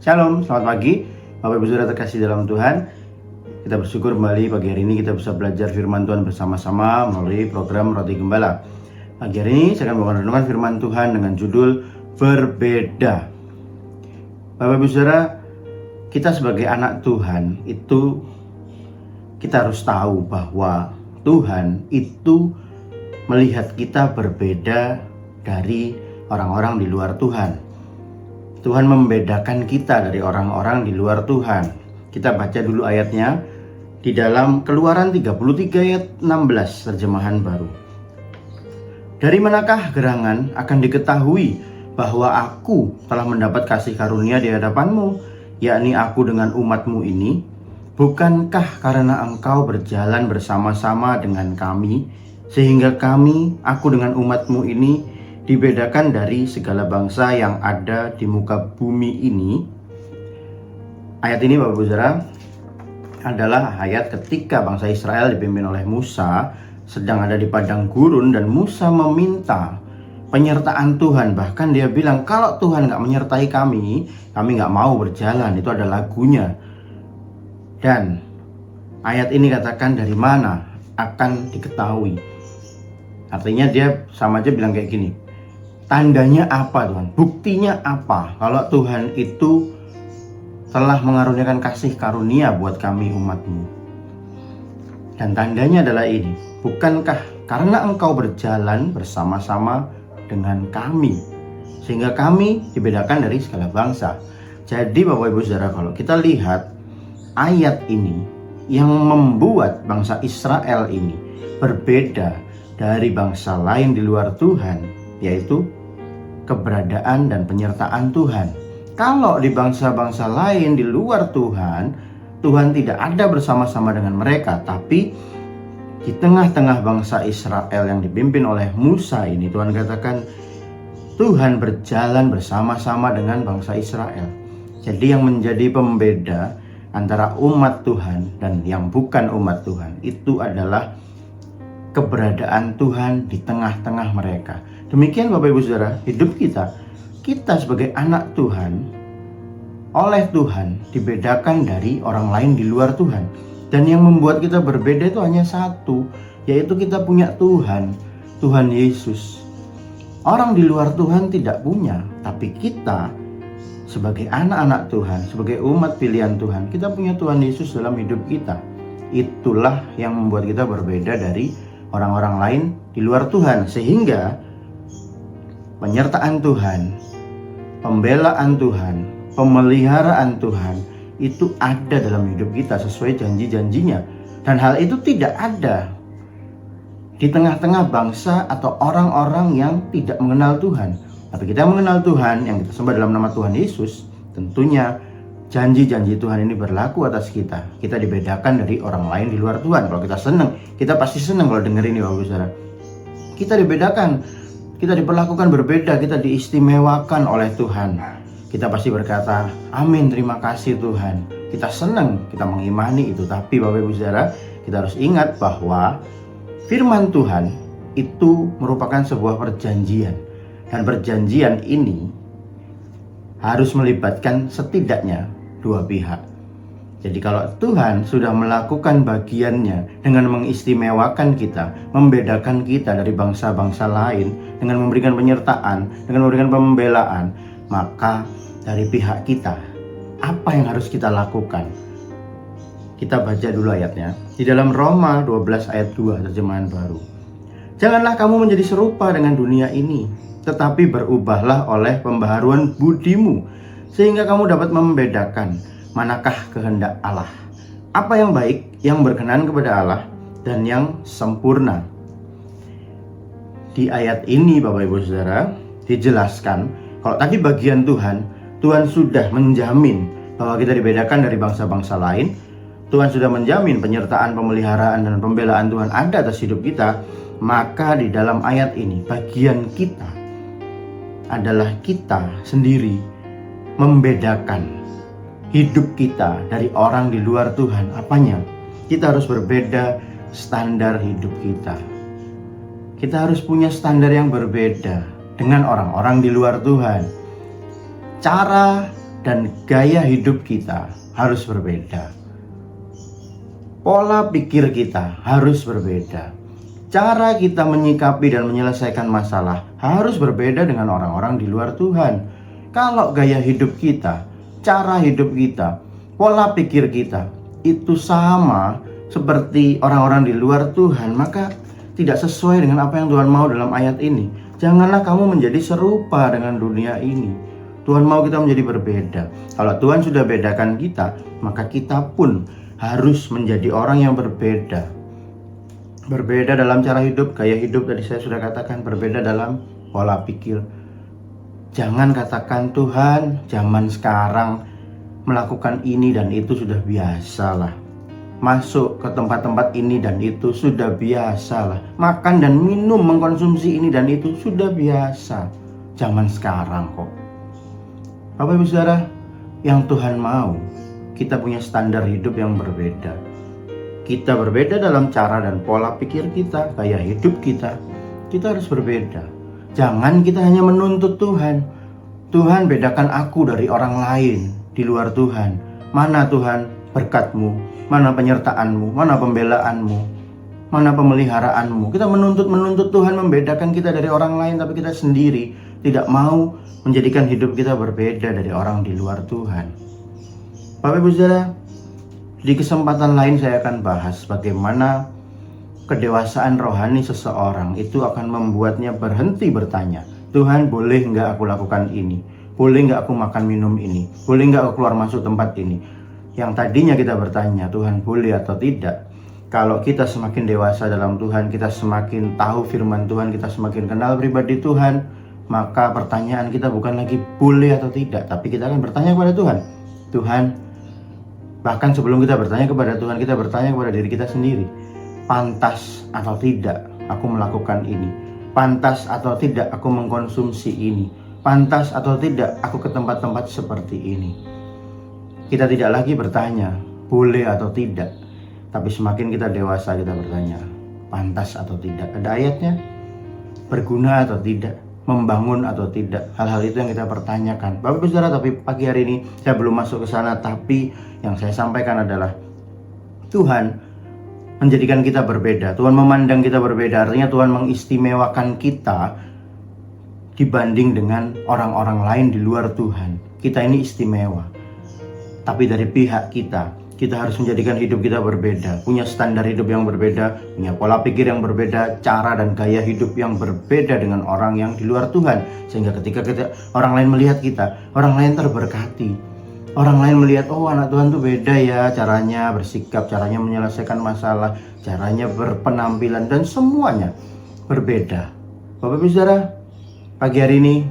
Shalom, selamat pagi Bapak Ibu Saudara terkasih dalam Tuhan. Kita bersyukur kembali pagi hari ini kita bisa belajar firman Tuhan bersama-sama melalui program Roti Gembala. Pagi hari ini saya akan membawakan renungan firman Tuhan dengan judul Berbeda. Bapak Ibu Saudara, kita sebagai anak Tuhan itu kita harus tahu bahwa Tuhan itu melihat kita berbeda dari orang-orang di luar Tuhan. Tuhan membedakan kita dari orang-orang di luar Tuhan. Kita baca dulu ayatnya di dalam Keluaran 33 ayat 16 terjemahan baru. Dari manakah gerangan akan diketahui bahwa aku telah mendapat kasih karunia di hadapanmu, yakni aku dengan umatmu ini? Bukankah karena engkau berjalan bersama-sama dengan kami, sehingga aku dengan umatmu ini dibedakan dari segala bangsa yang ada di muka bumi ini? Ayat ini Bapak Ibu Saudara adalah ayat ketika bangsa Israel dipimpin oleh Musa sedang ada di padang gurun, dan Musa meminta penyertaan Tuhan. Bahkan dia bilang, kalau Tuhan gak menyertai kami gak mau berjalan. Itu ada lagunya. Dan ayat ini katakan dari mana akan diketahui. Artinya dia sama aja bilang kayak gini, tandanya apa Tuhan? Buktinya apa kalau Tuhan itu telah mengaruniakan kasih karunia buat kami umatmu? Dan tandanya adalah ini, bukankah karena engkau berjalan bersama-sama dengan kami, sehingga kami dibedakan dari segala bangsa. Jadi Bapak Ibu Saudara, kalau kita lihat ayat ini yang membuat bangsa Israel ini berbeda dari bangsa lain di luar Tuhan, yaitu keberadaan dan penyertaan Tuhan. Kalau di bangsa-bangsa lain di luar Tuhan, Tuhan tidak ada bersama-sama dengan mereka. Tapi di tengah-tengah bangsa Israel yang dipimpin oleh Musa ini, Tuhan katakan Tuhan berjalan bersama-sama dengan bangsa Israel. Jadi yang menjadi pembeda antara umat Tuhan dan yang bukan umat Tuhan itu adalah keberadaan Tuhan di tengah-tengah mereka. Demikian Bapak Ibu Saudara, hidup kita sebagai anak Tuhan, oleh Tuhan dibedakan dari orang lain di luar Tuhan. Dan yang membuat kita berbeda itu hanya satu, yaitu kita punya Tuhan, Tuhan Yesus. Orang di luar Tuhan tidak punya, tapi kita sebagai anak-anak Tuhan, sebagai umat pilihan Tuhan, kita punya Tuhan Yesus dalam hidup kita. Itulah yang membuat kita berbeda dari orang-orang lain di luar Tuhan, sehingga penyertaan Tuhan, pembelaan Tuhan, pemeliharaan Tuhan itu ada dalam hidup kita sesuai janji-janjinya. Dan hal itu tidak ada di tengah-tengah bangsa atau orang-orang yang tidak mengenal Tuhan. Tapi kita mengenal Tuhan, yang kita sembah dalam nama Tuhan Yesus, tentunya janji-janji Tuhan ini berlaku atas kita. Kita dibedakan dari orang lain di luar Tuhan. Kalau kita senang, kita pasti senang kalau denger ini Bapak Ibu Saudara. Kita dibedakan, kita diperlakukan berbeda, kita diistimewakan oleh Tuhan. Kita pasti berkata, amin, terima kasih Tuhan. Kita senang, kita mengimani itu. Tapi Bapak Ibu Saudara, kita harus ingat bahwa firman Tuhan itu merupakan sebuah perjanjian. Dan perjanjian ini harus melibatkan setidaknya dua pihak. Jadi kalau Tuhan sudah melakukan bagiannya dengan mengistimewakan kita, membedakan kita dari bangsa-bangsa lain, dengan memberikan penyertaan, dengan memberikan pembelaan, maka dari pihak kita, apa yang harus kita lakukan? Kita baca dulu ayatnya di dalam Roma 12 ayat 2 terjemahan baru. Janganlah kamu menjadi serupa dengan dunia ini, tetapi berubahlah oleh pembaharuan budimu, sehingga kamu dapat membedakan manakah kehendak Allah, apa yang baik, yang berkenan kepada Allah, dan yang sempurna. Di ayat ini Bapak Ibu Saudara dijelaskan, kalau tadi bagian Tuhan sudah menjamin bahwa kita dibedakan dari bangsa-bangsa lain. Tuhan sudah menjamin penyertaan, pemeliharaan, dan pembelaan Tuhan ada atas hidup kita. Maka di dalam ayat ini bagian kita adalah kita sendiri membedakan hidup kita dari orang di luar Tuhan. Apanya? Kita harus berbeda standar hidup kita. Kita harus punya standar yang berbeda dengan orang-orang di luar Tuhan. Cara dan gaya hidup kita harus berbeda. Pola pikir kita harus berbeda. Cara kita menyikapi dan menyelesaikan masalah harus berbeda dengan orang-orang di luar Tuhan. Kalau gaya hidup kita, cara hidup kita, pola pikir kita itu sama seperti orang-orang di luar Tuhan, maka tidak sesuai dengan apa yang Tuhan mau dalam ayat ini. Janganlah kamu menjadi serupa dengan dunia ini. Tuhan mau kita menjadi berbeda. Kalau Tuhan sudah bedakan kita, maka kita pun harus menjadi orang yang berbeda. Berbeda dalam cara hidup, gaya hidup tadi saya sudah katakan, berbeda dalam pola pikir. Jangan katakan Tuhan, zaman sekarang melakukan ini dan itu sudah biasa lah. Masuk ke tempat-tempat ini dan itu sudah biasa lah. Makan dan minum, mengkonsumsi ini dan itu sudah biasa. Zaman sekarang kok. Bapak Ibu Saudara, yang Tuhan mau, kita punya standar hidup yang berbeda. Kita berbeda dalam cara dan pola pikir kita, gaya hidup kita. Kita harus berbeda. Jangan kita hanya menuntut Tuhan. Tuhan, bedakan aku dari orang lain di luar Tuhan. Mana Tuhan berkat-Mu, mana penyertaan-Mu, mana pembelaan-Mu, mana pemeliharaanmu. Kita menuntut Tuhan membedakan kita dari orang lain, tapi kita sendiri tidak mau menjadikan hidup kita berbeda dari orang di luar Tuhan. Bapak Ibu Saudara, di kesempatan lain saya akan bahas bagaimana kedewasaan rohani seseorang itu akan membuatnya berhenti bertanya, Tuhan, boleh nggak aku lakukan ini? Boleh nggak aku makan minum ini? Boleh nggak aku keluar masuk tempat ini? Yang tadinya kita bertanya, Tuhan boleh atau tidak? Kalau kita semakin dewasa dalam Tuhan, kita semakin tahu firman Tuhan, kita semakin kenal pribadi Tuhan, maka pertanyaan kita bukan lagi boleh atau tidak, tapi kita akan bertanya kepada Tuhan. Tuhan, bahkan sebelum kita bertanya kepada Tuhan, kita bertanya kepada diri kita sendiri. Pantas atau tidak aku melakukan ini? Pantas atau tidak aku mengkonsumsi ini? Pantas atau tidak aku ke tempat-tempat seperti ini? Kita tidak lagi bertanya boleh atau tidak, tapi semakin kita dewasa kita bertanya pantas atau tidak. Ada ayatnya, berguna atau tidak, membangun atau tidak. Hal-hal itu yang kita pertanyakan. Bapak Ibu Saudara, tapi pagi hari ini saya belum masuk ke sana, tapi yang saya sampaikan adalah Tuhan menjadikan kita berbeda. Tuhan memandang kita berbeda. Artinya Tuhan mengistimewakan kita dibanding dengan orang-orang lain di luar Tuhan. Kita ini istimewa. Tapi dari pihak kita harus menjadikan hidup kita berbeda. Punya standar hidup yang berbeda, punya pola pikir yang berbeda, cara dan gaya hidup yang berbeda dengan orang yang di luar Tuhan. Sehingga ketika orang lain melihat kita, orang lain terberkati. Orang lain melihat, oh anak Tuhan tuh beda ya, caranya bersikap, caranya menyelesaikan masalah, caranya berpenampilan, dan semuanya berbeda. Bapak Ibu Saudara, pagi hari ini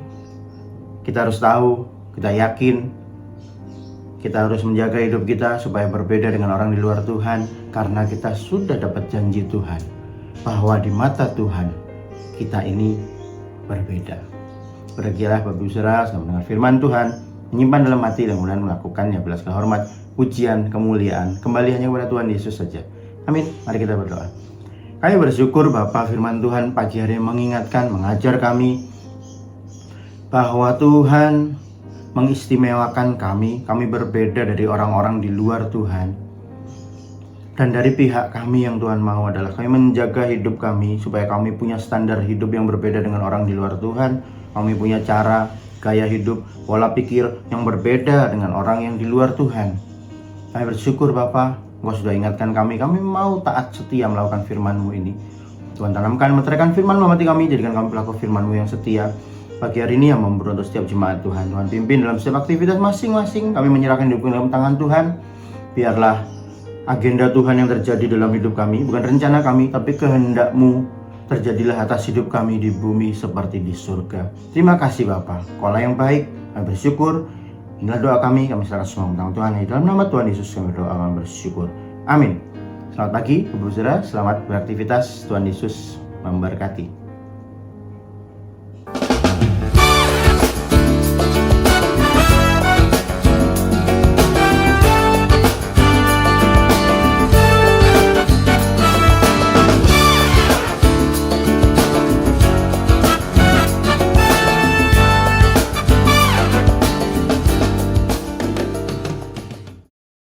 kita harus tahu, kita yakin, kita harus menjaga hidup kita supaya berbeda dengan orang di luar Tuhan, karena kita sudah dapat janji Tuhan bahwa di mata Tuhan kita ini berbeda. Berbahagialah Bapak Ibu Saudara sedang mendengar firman Tuhan, menyimpan dalam hati dan kemudian melakukannya. Belas hormat, pujian, kemuliaan kembali hanya kepada Tuhan Yesus saja. Amin. Mari kita berdoa. Kami bersyukur Bapa, firman Tuhan pagi hari mengingatkan, mengajar kami bahwa Tuhan mengistimewakan kami berbeda dari orang-orang di luar Tuhan. Dan dari pihak kami yang Tuhan mau adalah kami menjaga hidup kami supaya kami punya standar hidup yang berbeda dengan orang di luar Tuhan. Kami punya cara, gaya hidup, pola pikir yang berbeda dengan orang yang di luar Tuhan. Kami bersyukur Bapa, Engkau sudah ingatkan kami mau taat setia melakukan firman-Mu ini. Tuhan tanamkan, meteraikan firman-Mu hati kami, jadikan kami pelaku firman-Mu yang setia. Pagi hari ini yang memberkati untuk setiap jemaat Tuhan. Tuhan pimpin dalam setiap aktivitas masing-masing. Kami menyerahkan hidup dalam tangan Tuhan. Biarlah agenda Tuhan yang terjadi dalam hidup kami, bukan rencana kami, tapi kehendak-Mu terjadilah atas hidup kami di bumi seperti di surga. Terima kasih Bapa, Kaulah yang baik. Kami bersyukur. Inilah doa kami serahkan semua tangan Tuhan. Dalam nama Tuhan Yesus kami berdoa, kami bersyukur. Amin. Selamat pagi Bapak Saudara, selamat beraktivitas. Tuhan Yesus memberkati.